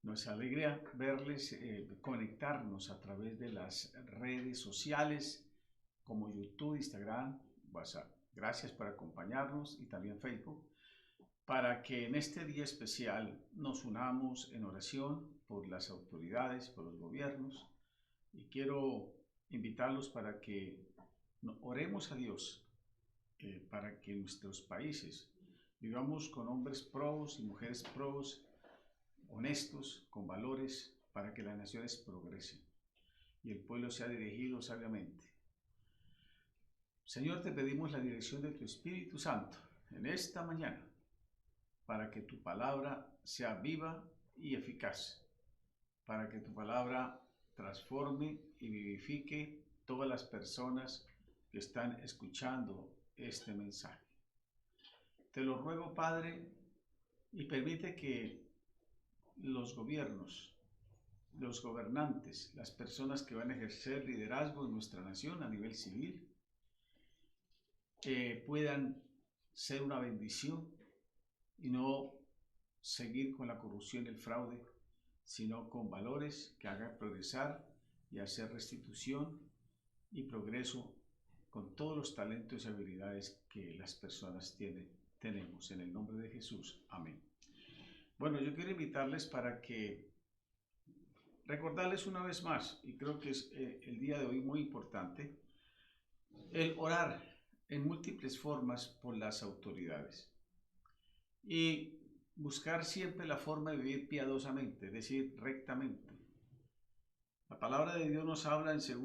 Nos alegra verles, conectarnos a través de las redes sociales como YouTube, Instagram, WhatsApp. Gracias por acompañarnos y también Facebook, para que en este día especial nos unamos en oración por las autoridades, por los gobiernos. Y quiero invitarlos para que oremos a Dios, para que nuestros países vivamos con hombres probos y mujeres probos, honestos, con valores, para que las naciones progresen y el pueblo sea dirigido sabiamente. Señor, te pedimos la dirección de tu Espíritu Santo en esta mañana, para que tu palabra sea viva y eficaz, para que tu palabra transforme y vivifique todas las personas que están escuchando este mensaje. Te lo ruego, Padre, y permite que los gobiernos, los gobernantes, las personas que van a ejercer liderazgo en nuestra nación a nivel civil, puedan ser una bendición y no seguir con la corrupción y el fraude, sino con valores que hagan progresar y hacer restitución y progreso con todos los talentos y habilidades que las personas tenemos. En el nombre de Jesús. Amén. Bueno, yo quiero invitarles para que recordarles una vez más, y creo que es el día de hoy muy importante, el orar en múltiples formas por las autoridades y buscar siempre la forma de vivir piadosamente, es decir, rectamente. La palabra de Dios nos habla en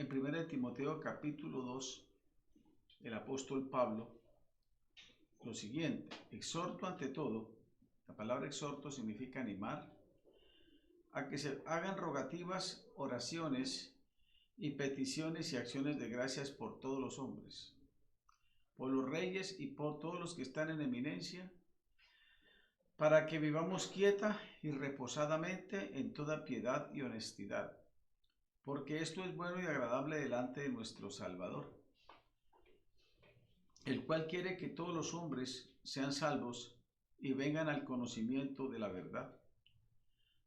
1 Timoteo capítulo 2, el apóstol Pablo, lo siguiente: exhorto ante todo. La palabra exhorto significa animar, a que se hagan rogativas, oraciones y peticiones y acciones de gracias por todos los hombres, por los reyes y por todos los que están en eminencia, para que vivamos quieta y reposadamente en toda piedad y honestidad, porque esto es bueno y agradable delante de nuestro Salvador, el cual quiere que todos los hombres sean salvos y vengan al conocimiento de la verdad.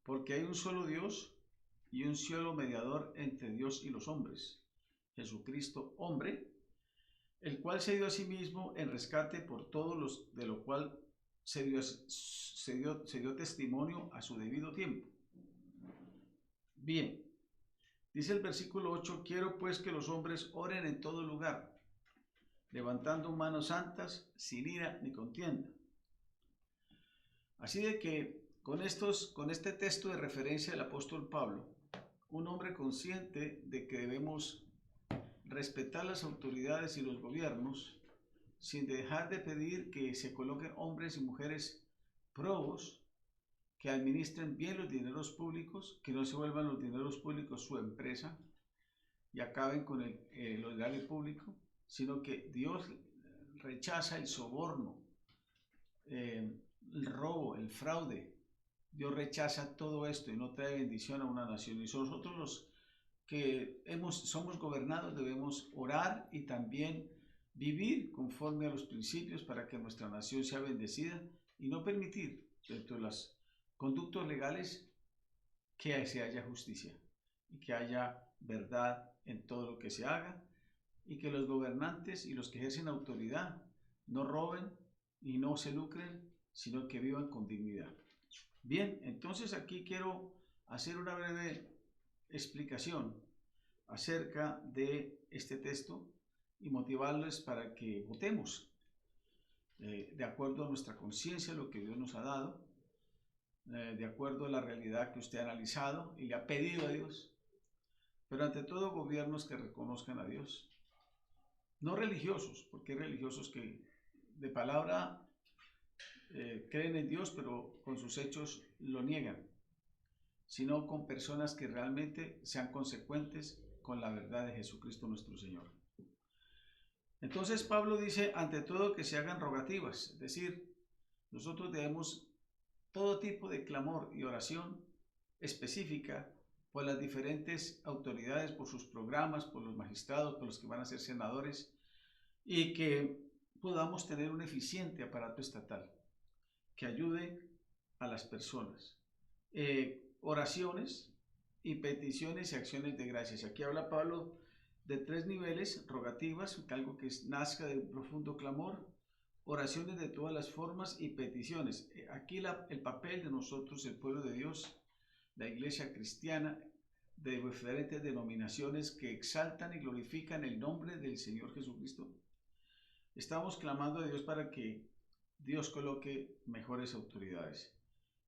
Porque hay un solo Dios y un solo mediador entre Dios y los hombres, Jesucristo hombre, el cual se dio a sí mismo en rescate por todos los, de lo cual se dio testimonio a su debido tiempo. Bien, dice el versículo 8: quiero pues que los hombres oren en todo lugar, levantando manos santas, sin ira ni contienda. Así de que con este texto de referencia del apóstol Pablo, un hombre consciente de que debemos respetar las autoridades y los gobiernos, sin dejar de pedir que se coloquen hombres y mujeres probos, que administren bien los dineros públicos, que no se vuelvan los dineros públicos su empresa y acaben con el erario público, sino que Dios rechaza el soborno, el robo, el fraude. Dios rechaza todo esto y no trae bendición a una nación. Y nosotros los que somos gobernados debemos orar y también vivir conforme a los principios para que nuestra nación sea bendecida y no permitir dentro de los conductos legales que se haya justicia y que haya verdad en todo lo que se haga, y que los gobernantes y los que ejercen autoridad no roben y no se lucren, sino que vivan con dignidad. Bien, entonces aquí quiero hacer una breve explicación acerca de este texto y motivarles para que votemos de acuerdo a nuestra conciencia, lo que Dios nos ha dado, de acuerdo a la realidad que usted ha analizado y le ha pedido a Dios, pero ante todo gobiernos que reconozcan a Dios, no religiosos, porque hay religiosos que de palabra creen en Dios, pero con sus hechos lo niegan, sino con personas que realmente sean consecuentes con la verdad de Jesucristo nuestro Señor. Entonces Pablo dice, ante todo, que se hagan rogativas, es decir, nosotros debemos todo tipo de clamor y oración específica por las diferentes autoridades, por sus programas, por los magistrados, por los que van a ser senadores, y que podamos tener un eficiente aparato estatal que ayude a las personas, oraciones y peticiones y acciones de gracias. Aquí habla Pablo de 3 niveles: rogativas, algo que nazca del profundo clamor; oraciones de todas las formas; y peticiones. Aquí el papel de nosotros, el pueblo de Dios, la iglesia cristiana de diferentes denominaciones que exaltan y glorifican el nombre del Señor Jesucristo, estamos clamando a Dios para que Dios coloque mejores autoridades.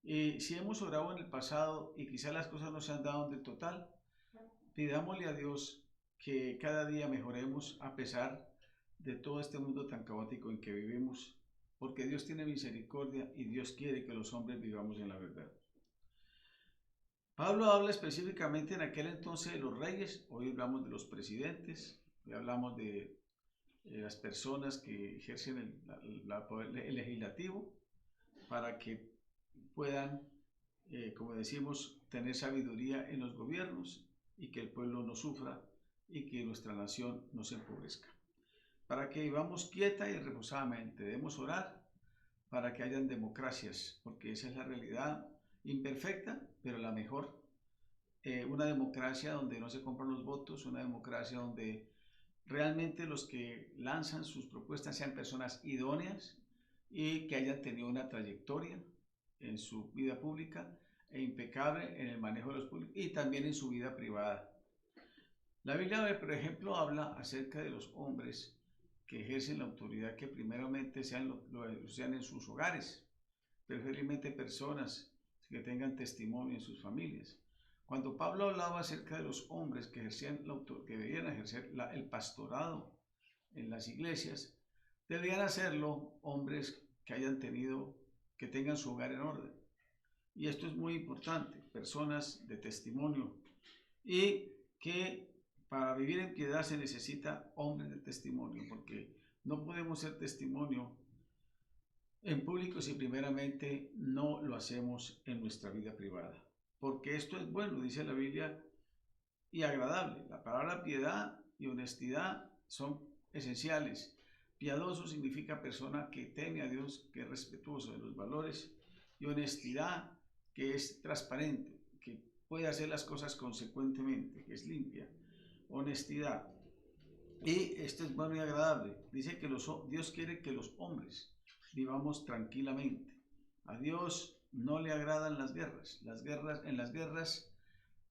Y si hemos orado en el pasado y quizás las cosas no se han dado del total, pidámosle a Dios que cada día mejoremos a pesar de todo este mundo tan caótico en que vivimos, porque Dios tiene misericordia y Dios quiere que los hombres vivamos en la verdad. Pablo habla específicamente en aquel entonces de los reyes; hoy hablamos de los presidentes, hoy hablamos de las personas que ejercen el legislativo, para que puedan, como decimos, tener sabiduría en los gobiernos y que el pueblo no sufra y que nuestra nación no se empobrezca. Para que vivamos quieta y reposadamente, debemos orar para que hayan democracias, porque esa es la realidad, imperfecta, pero la mejor. Una democracia donde no se compran los votos, una democracia donde realmente los que lanzan sus propuestas sean personas idóneas y que hayan tenido una trayectoria en su vida pública e impecable en el manejo de los públicos y también en su vida privada. La Biblia, por ejemplo, habla acerca de los hombres que ejercen la autoridad, que primeramente sean en sus hogares, preferiblemente personas que tengan testimonio en sus familias. Cuando Pablo hablaba acerca de los hombres que debían ejercer el pastorado en las iglesias, debían hacerlo hombres que tengan su hogar en orden. Y esto es muy importante, personas de testimonio, y que para vivir en piedad se necesita hombres de testimonio, porque no podemos ser testimonio en público si primeramente no lo hacemos en nuestra vida privada. Porque esto es bueno, dice la Biblia, y agradable. La palabra piedad y honestidad son esenciales. Piadoso significa persona que teme a Dios, que es respetuoso de los valores; y honestidad, que es transparente, que puede hacer las cosas consecuentemente, que es limpia. Honestidad. Y esto es bueno y agradable. Dice que Dios quiere que los hombres vivamos tranquilamente. A Dios no le agradan las guerras. En las guerras,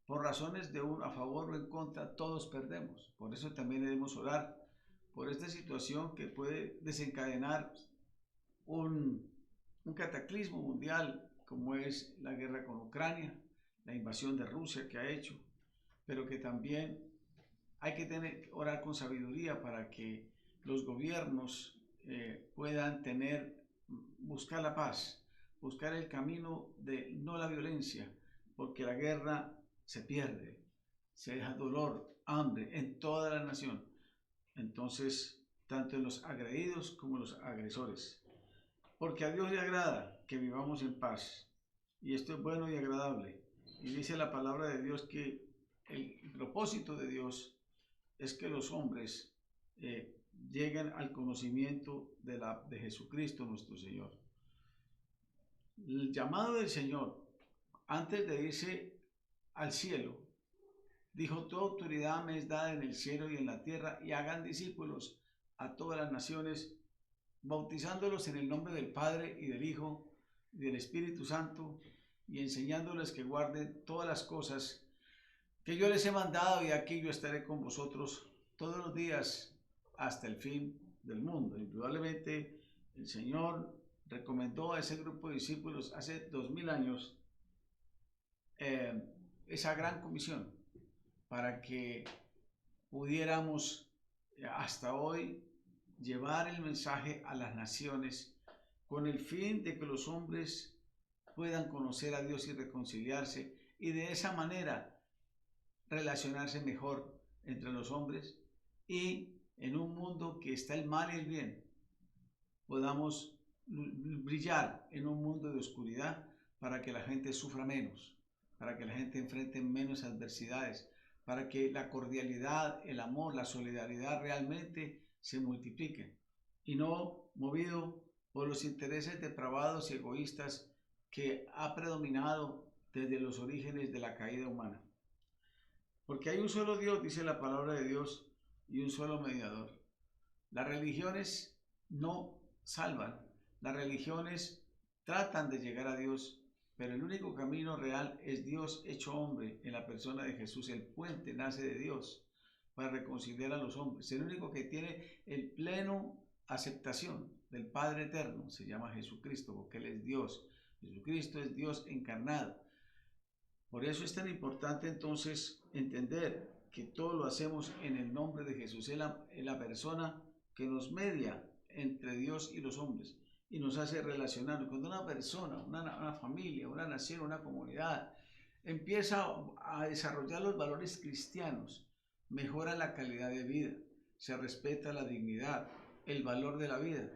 por razones de a favor o en contra, todos perdemos. Por eso también debemos orar por esta situación que puede desencadenar un cataclismo mundial, como es la guerra con Ucrania, la invasión de Rusia que ha hecho, pero que también hay que orar con sabiduría para que los gobiernos puedan buscar la paz, buscar el camino de no la violencia, porque la guerra se pierde, se deja dolor, hambre en toda la nación. Entonces, tanto en los agredidos como en los agresores. Porque a Dios le agrada que vivamos en paz. Y esto es bueno y agradable. Y dice la palabra de Dios que el propósito de Dios es que los hombres lleguen al conocimiento de Jesucristo nuestro Señor. El llamado del Señor, antes de irse al cielo, dijo: toda autoridad me es dada en el cielo y en la tierra, y hagan discípulos a todas las naciones, bautizándolos en el nombre del Padre y del Hijo y del Espíritu Santo, y enseñándoles que guarden todas las cosas que yo les he mandado, y aquí yo estaré con vosotros todos los días hasta el fin del mundo. Indudablemente el Señor recomendó a ese grupo de discípulos hace 2000 años esa gran comisión para que pudiéramos hasta hoy llevar el mensaje a las naciones, con el fin de que los hombres puedan conocer a Dios y reconciliarse, y de esa manera relacionarse mejor entre los hombres, y en un mundo que está el mal y el bien, podamos brillar en un mundo de oscuridad, para que la gente sufra menos, para que la gente enfrente menos adversidades, para que la cordialidad, el amor, la solidaridad realmente se multipliquen, y no movido por los intereses depravados y egoístas que ha predominado desde los orígenes de la caída humana. Porque hay un solo Dios, dice la palabra de Dios, y un solo mediador. Las religiones no salvan, las religiones tratan de llegar a Dios, pero el único camino real es Dios hecho hombre en la persona de Jesús. El puente nace de Dios para reconciliar a los hombres. El único que tiene el pleno aceptación del Padre eterno se llama Jesucristo, porque Él es Dios. Jesucristo es Dios encarnado. Por eso es tan importante entonces entender que todo lo hacemos en el nombre de Jesús. Es la persona que nos media entre Dios y los hombres y nos hace relacionarnos. Cuando una persona, una familia, una nación, una comunidad empieza a desarrollar los valores cristianos, mejora la calidad de vida, se respeta la dignidad, el valor de la vida,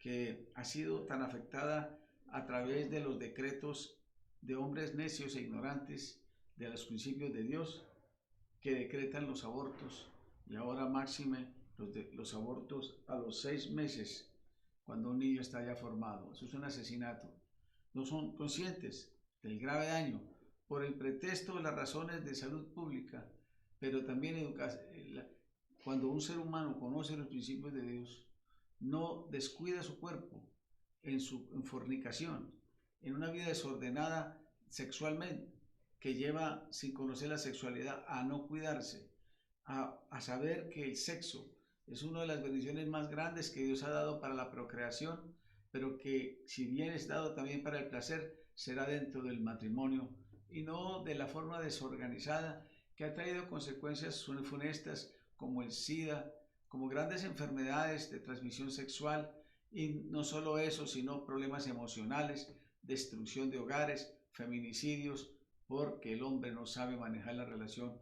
que ha sido tan afectada a través de los decretos de hombres necios e ignorantes de los principios de Dios, que decretan los abortos, y ahora máxime los abortos a los 6 meses, cuando un niño está ya formado. Eso es un asesinato. No son conscientes del grave daño por el pretexto de las razones de salud pública, pero también cuando un ser humano conoce los principios de Dios, no descuida su cuerpo en fornicación, en una vida desordenada sexualmente, que lleva sin conocer la sexualidad a no cuidarse, a saber que el sexo es una de las bendiciones más grandes que Dios ha dado para la procreación, pero que si bien es dado también para el placer, será dentro del matrimonio y no de la forma desorganizada que ha traído consecuencias funestas como el SIDA, como grandes enfermedades de transmisión sexual, y no solo eso, sino problemas emocionales, destrucción de hogares, feminicidios, porque el hombre no sabe manejar la relación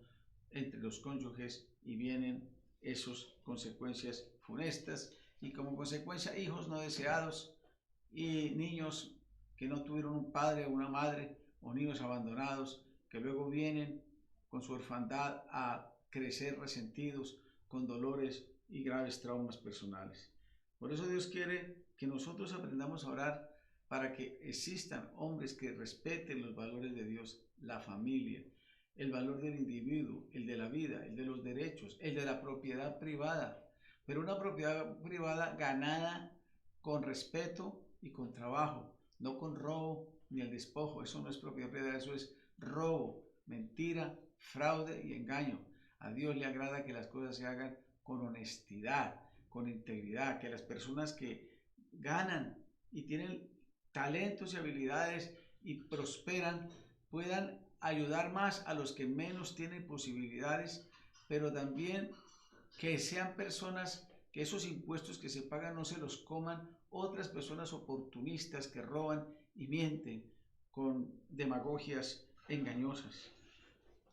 entre los cónyuges y vienen esas consecuencias funestas y como consecuencia hijos no deseados y niños que no tuvieron un padre o una madre o niños abandonados que luego vienen con su orfandad a crecer resentidos con dolores y graves traumas personales. Por eso Dios quiere que nosotros aprendamos a orar para que existan hombres que respeten los valores de Dios, la familia, el valor del individuo, el de la vida, el de los derechos, el de la propiedad privada, pero una propiedad privada ganada con respeto y con trabajo, no con robo ni el despojo. Eso no es propiedad privada, eso es robo, mentira, fraude y engaño. A Dios le agrada que las cosas se hagan con honestidad, con integridad, que las personas que ganan y tienen talentos y habilidades y prosperan puedan ayudar más a los que menos tienen posibilidades, pero también que sean personas que esos impuestos que se pagan no se los coman otras personas oportunistas que roban y mienten con demagogias engañosas.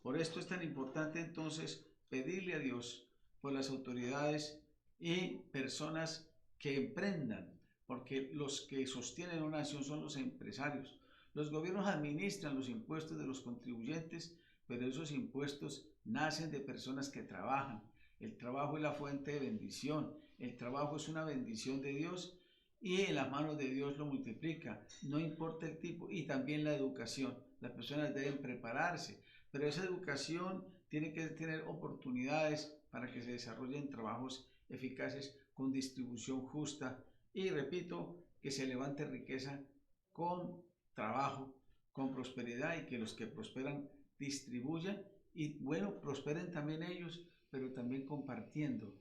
Por esto es tan importante entonces pedirle a Dios por las autoridades y personas que emprendan, porque los que sostienen una nación son los empresarios. Los gobiernos administran los impuestos de los contribuyentes, pero esos impuestos nacen de personas que trabajan. El trabajo es la fuente de bendición. El trabajo es una bendición de Dios y en las manos de Dios lo multiplica. No importa el tipo. Y también la educación. Las personas deben prepararse, pero esa educación tiene que tener oportunidades para que se desarrollen trabajos eficaces con distribución justa y, repito, que se levante riqueza con trabajo, con prosperidad y que los que prosperan distribuyan y bueno, prosperen también ellos, pero también compartiendo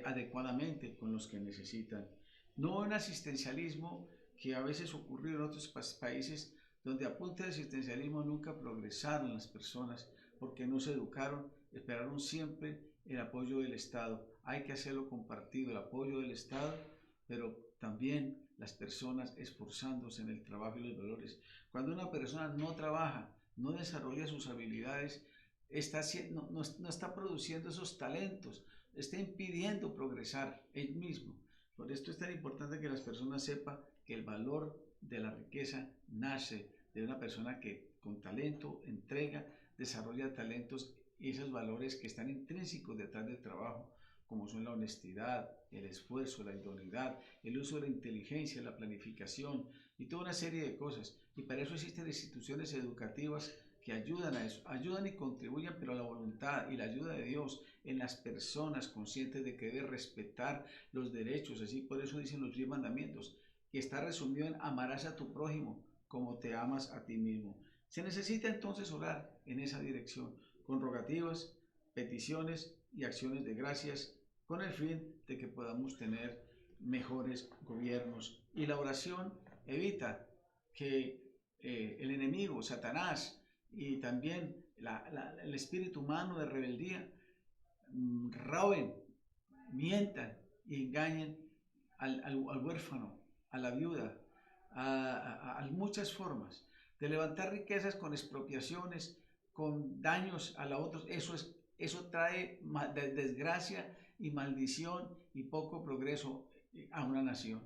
adecuadamente con los que necesitan. No un asistencialismo que a veces ocurrió en otros países donde a punta de asistencialismo nunca progresaron las personas porque no se educaron, esperaron siempre el apoyo del Estado. Hay que hacerlo compartido, el apoyo del Estado, pero también las personas esforzándose en el trabajo y los valores. Cuando una persona no trabaja, no desarrolla sus habilidades, no está produciendo esos talentos, está impidiendo progresar él mismo. Por esto es tan importante que las personas sepan que el valor de la riqueza nace de una persona que con talento entrega, desarrolla talentos y esos valores que están intrínsecos detrás del trabajo, como son la honestidad, el esfuerzo, la idoneidad, el uso de la inteligencia, la planificación y toda una serie de cosas. Y para eso existen instituciones educativas que ayudan a eso, ayudan y contribuyen, pero la voluntad y la ayuda de Dios en las personas conscientes de que debe respetar los derechos, así por eso dicen los 10 mandamientos, que está resumido en amarás a tu prójimo como te amas a ti mismo. Se necesita entonces orar en esa dirección, con rogativas, peticiones y acciones de gracias, con el fin de que podamos tener mejores gobiernos. Y la oración evita que el enemigo, Satanás, y también el espíritu humano de rebeldía roben, mientan y engañen al huérfano, a la viuda, a muchas formas de levantar riquezas con expropiaciones, con daños a la otros. Eso trae desgracia y maldición y poco progreso a una nación.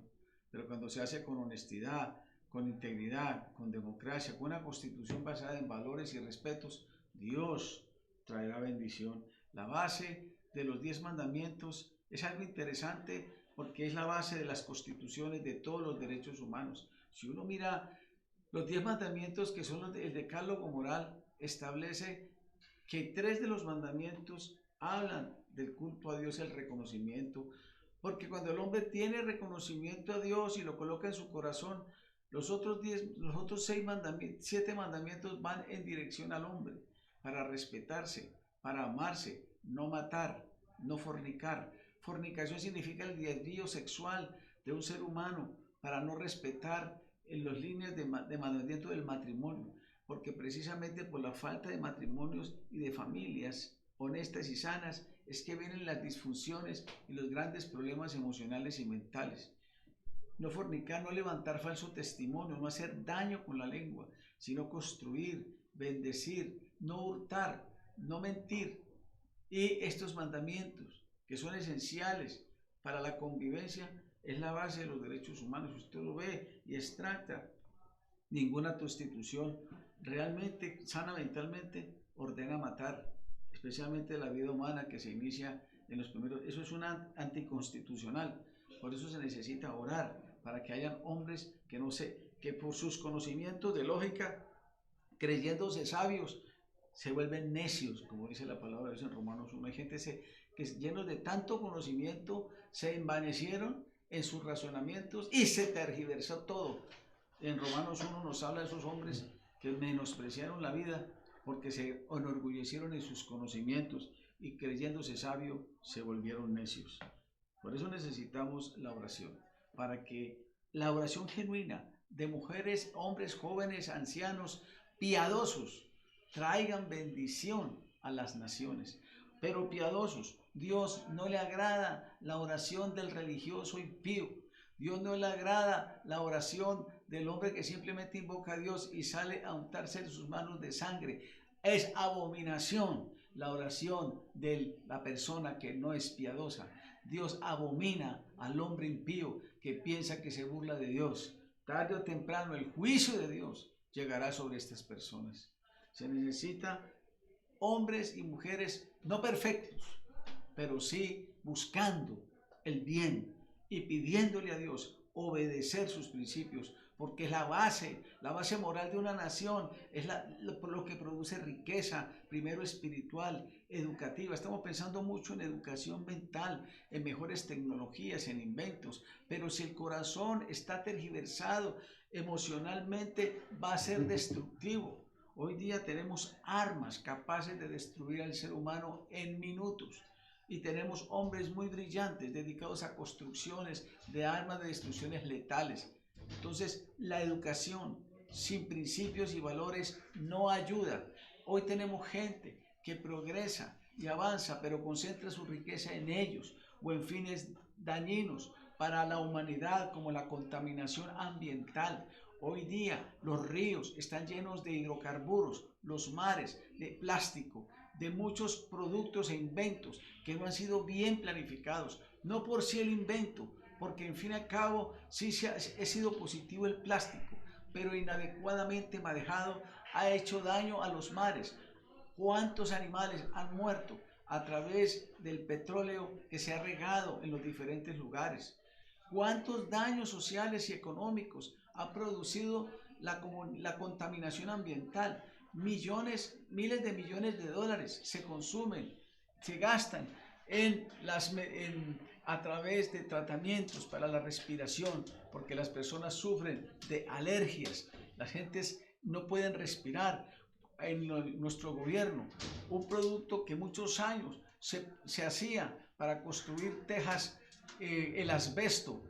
Pero cuando se hace con honestidad, con integridad, con democracia, con una constitución basada en valores y respetos, Dios traerá bendición. La base de los 10 mandamientos es algo interesante porque es la base de las constituciones de todos los derechos humanos. Si uno mira los 10 mandamientos, que son el decálogo moral, establece que 3 de los mandamientos hablan del culto a Dios, el reconocimiento, porque cuando el hombre tiene reconocimiento a Dios y lo coloca en su corazón, los otros 7 mandamientos van en dirección al hombre, para respetarse, para amarse, no matar, no fornicar. Fornicación significa el desvío sexual de un ser humano para no respetar en las líneas de mandamiento del matrimonio, porque precisamente por la falta de matrimonios y de familias honestas y sanas es que vienen las disfunciones y los grandes problemas emocionales y mentales. No fornicar, no levantar falso testimonio, no hacer daño con la lengua, sino construir, bendecir, no hurtar, no mentir. Y estos mandamientos, que son esenciales para la convivencia, es la base de los derechos humanos. Usted lo ve y extracta. Ninguna constitución realmente sana mentalmente ordena matar, especialmente la vida humana que se inicia en los primeros. Eso es una anticonstitucional. Por eso se necesita orar para que hayan hombres que por sus conocimientos de lógica, creyéndose sabios, se vuelven necios, como dice la palabra de Dios en Romanos 1. Hay gente que llenos de tanto conocimiento se envanecieron en sus razonamientos y se tergiversó todo. En Romanos 1 nos habla de esos hombres que menospreciaron la vida porque se enorgullecieron en sus conocimientos y creyéndose sabios se volvieron necios. Por eso necesitamos la oración, para que la oración genuina de mujeres, hombres, jóvenes, ancianos, piadosos, traigan bendición a las naciones. Pero piadosos, Dios no le agrada la oración del religioso impío. Dios no le agrada la oración del hombre que simplemente invoca a Dios y sale a untarse en sus manos de sangre. Es abominación la oración de la persona que no es piadosa. Dios abomina al hombre impío que piensa que se burla de Dios. Tarde o temprano el juicio de Dios llegará sobre estas personas. Se necesita hombres y mujeres no perfectos, pero sí buscando el bien y pidiéndole a Dios obedecer sus principios, porque es la base moral de una nación, es lo que produce riqueza, primero espiritual, educativa. Estamos pensando mucho en educación mental, en mejores tecnologías, en inventos, pero si el corazón está tergiversado emocionalmente, va a ser destructivo. Hoy día tenemos armas capaces de destruir al ser humano en minutos. Y tenemos hombres muy brillantes dedicados a construcciones de armas de destrucciones letales. Entonces, la educación sin principios y valores no ayuda. Hoy tenemos gente que progresa y avanza, pero concentra su riqueza en ellos o en fines dañinos para la humanidad, como la contaminación ambiental. Hoy día los ríos están llenos de hidrocarburos, los mares de plástico, de muchos productos e inventos que no han sido bien planificados. No por sí el invento, porque en fin y al cabo sí ha sido positivo el plástico, pero inadecuadamente manejado ha hecho daño a los mares. ¿Cuántos animales han muerto a través del petróleo que se ha regado en los diferentes lugares? ¿Cuántos daños sociales y económicos ha producido la contaminación ambiental. Millones, miles de millones de dólares se consumen, se gastan a través de tratamientos para la respiración, porque las personas sufren de alergias, las gentes no pueden respirar. Nuestro gobierno, un producto que muchos años se hacía para construir tejas, el asbesto,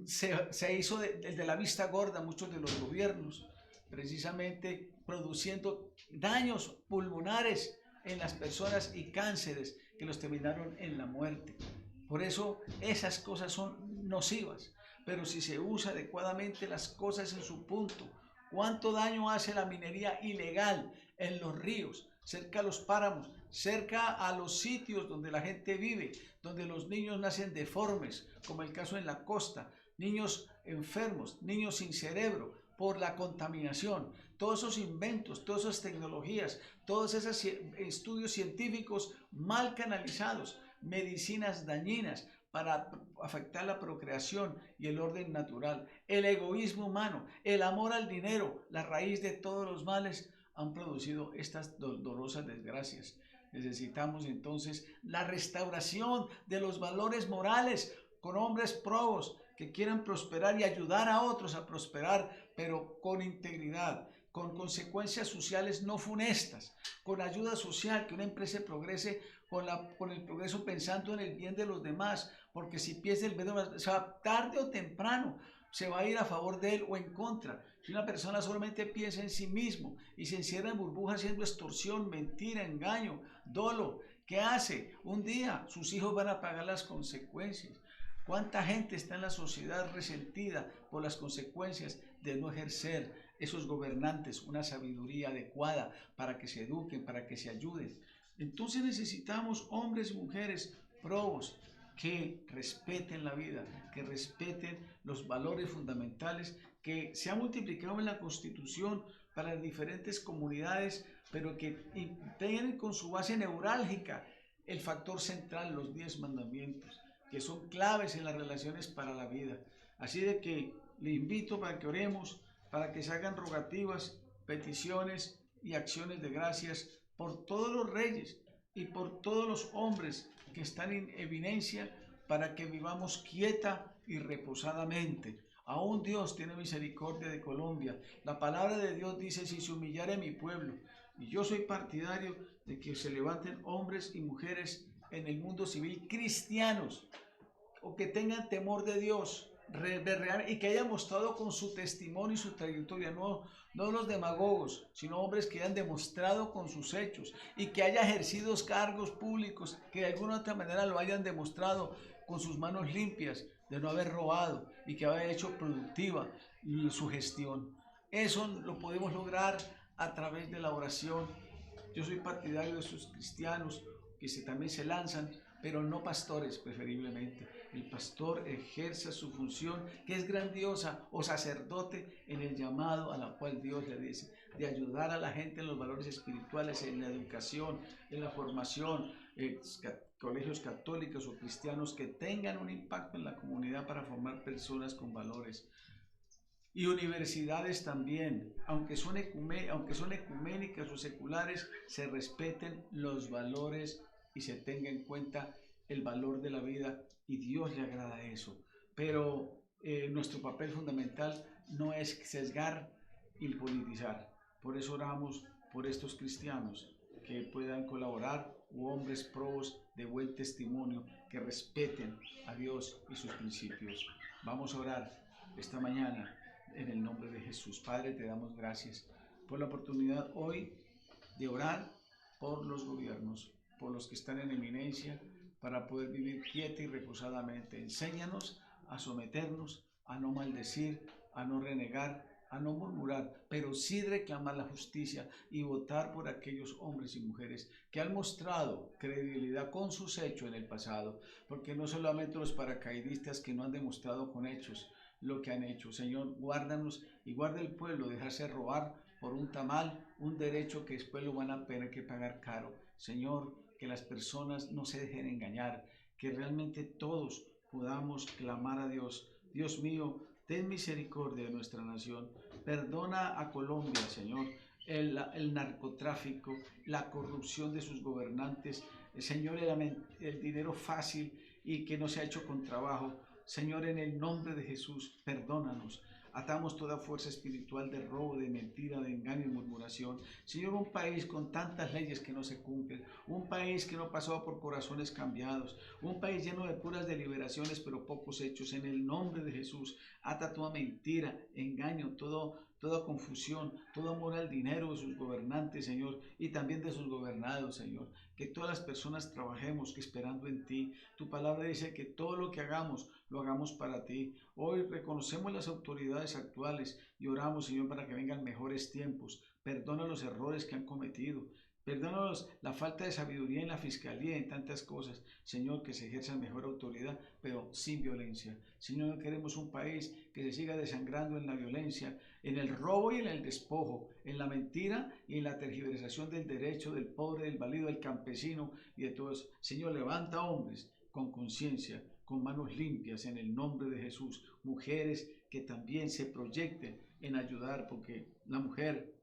se hizo de la vista gorda muchos de los gobiernos, precisamente produciendo daños pulmonares en las personas y cánceres que los terminaron en la muerte. Por eso esas cosas son nocivas, pero si se usa adecuadamente las cosas en su punto, ¿cuánto daño hace la minería ilegal en los ríos, cerca a los páramos, cerca a los sitios donde la gente vive, donde los niños nacen deformes, como el caso en la costa, niños enfermos, niños sin cerebro por la contaminación? Todos esos inventos, todas esas tecnologías, todos esos estudios científicos mal canalizados, medicinas dañinas para afectar la procreación y el orden natural, el egoísmo humano, el amor al dinero, la raíz de todos los males, han producido estas dolorosas desgracias. Necesitamos entonces la restauración de los valores morales con hombres probos que quieran prosperar y ayudar a otros a prosperar, pero con integridad, con consecuencias sociales no funestas, con ayuda social, que una empresa progrese con el progreso pensando en el bien de los demás, porque si piensa el bien de los demás, o sea, tarde o temprano se va a ir a favor de él o en contra. Si una persona solamente piensa en sí mismo y se encierra en burbujas haciendo extorsión, mentira, engaño, dolo, ¿qué hace? Un día sus hijos van a pagar las consecuencias. ¿Cuánta gente está en la sociedad resentida por las consecuencias de no ejercer esos gobernantes una sabiduría adecuada para que se eduquen, para que se ayuden? Entonces necesitamos hombres y mujeres probos que respeten la vida, que respeten los valores fundamentales que se han multiplicado en la Constitución para las diferentes comunidades, pero que tienen con su base neurálgica el factor central, los 10 mandamientos, que son claves en las relaciones para la vida. Así de que le invito para que oremos, para que se hagan rogativas, peticiones y acciones de gracias por todos los reyes y por todos los hombres que están en evidencia, para que vivamos quieta y reposadamente. Aún Dios tiene misericordia de Colombia. La palabra de Dios dice: si se humillare mi pueblo. Y yo soy partidario de que se levanten hombres y mujeres en el mundo civil cristianos, o que tengan temor de Dios, y que hayan mostrado con su testimonio y su trayectoria, no los demagogos, sino hombres que hayan demostrado con sus hechos y que haya ejercido cargos públicos, que de alguna u otra manera lo hayan demostrado con sus manos limpias de no haber robado y que haya hecho productiva su gestión. Eso lo podemos lograr a través de la oración. Yo soy partidario de esos cristianos que también se lanzan, pero no pastores preferiblemente. El pastor ejerza su función, que es grandiosa, o sacerdote en el llamado a la cual Dios le dice, de ayudar a la gente en los valores espirituales, en la educación, en la formación, colegios católicos o cristianos que tengan un impacto en la comunidad para formar personas con valores. Y universidades también, aunque son ecuménicas o seculares, se respeten los valores y se tenga en cuenta el valor de la vida, y Dios le agrada eso. Pero nuestro papel fundamental no es sesgar y politizar. Por eso oramos por estos cristianos que puedan colaborar, u hombres probos de buen testimonio que respeten a Dios y sus principios. Vamos a orar esta mañana en el nombre de Jesús. Padre, te damos gracias por la oportunidad hoy de orar por los gobiernos, por los que están en eminencia, para poder vivir quieta y reposadamente. Enséñanos a someternos, a no maldecir, a no renegar, a no murmurar, pero sí reclamar la justicia y votar por aquellos hombres y mujeres que han mostrado credibilidad con sus hechos en el pasado, porque no solamente los paracaidistas que no han demostrado con hechos lo que han hecho. Señor, guárdanos y guarda el pueblo, dejarse robar por un tamal, un derecho que después lo van a tener que pagar caro. Señor, que las personas no se dejen engañar, que realmente todos podamos clamar a Dios. Dios mío, ten misericordia de nuestra nación. Perdona a Colombia, Señor, el narcotráfico, la corrupción de sus gobernantes, Señor, el dinero fácil y que no se ha hecho con trabajo. Señor, en el nombre de Jesús, perdónanos. Atamos toda fuerza espiritual de robo, de mentira, de engaño y murmuración. Señor, un país con tantas leyes que no se cumplen, un país que no pasó por corazones cambiados, un país lleno de puras deliberaciones pero pocos hechos. En el nombre de Jesús, ata toda mentira, engaño, toda confusión, todo amor al dinero de sus gobernantes, Señor, y también de sus gobernados, Señor. Que todas las personas trabajemos esperando en ti. Tu palabra dice que todo lo que hagamos, lo hagamos para ti. Hoy reconocemos las autoridades actuales y oramos, Señor, para que vengan mejores tiempos. Perdona los errores que han cometido. Perdónanos la falta de sabiduría en la fiscalía y en tantas cosas. Señor, que se ejerza mejor autoridad, pero sin violencia. Señor, no queremos un país que se siga desangrando en la violencia, en el robo y en el despojo, en la mentira y en la tergiversación del derecho del pobre, del válido, del campesino y de todos. Señor, levanta hombres con conciencia, con manos limpias en el nombre de Jesús. Mujeres que también se proyecten en ayudar, porque la mujer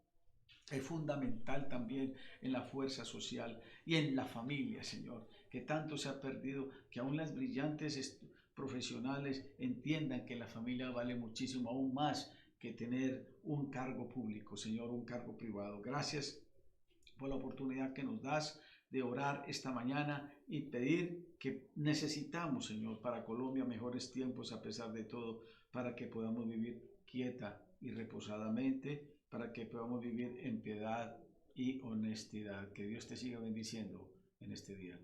es fundamental también en la fuerza social y en la familia, Señor, que tanto se ha perdido, que aún las brillantes profesionales entiendan que la familia vale muchísimo, aún más que tener un cargo público, Señor, un cargo privado. Gracias por la oportunidad que nos das de orar esta mañana y pedir que necesitamos, Señor, para Colombia mejores tiempos a pesar de todo, para que podamos vivir quieta y reposadamente, para que podamos vivir en piedad y honestidad. Que Dios te siga bendiciendo en este día.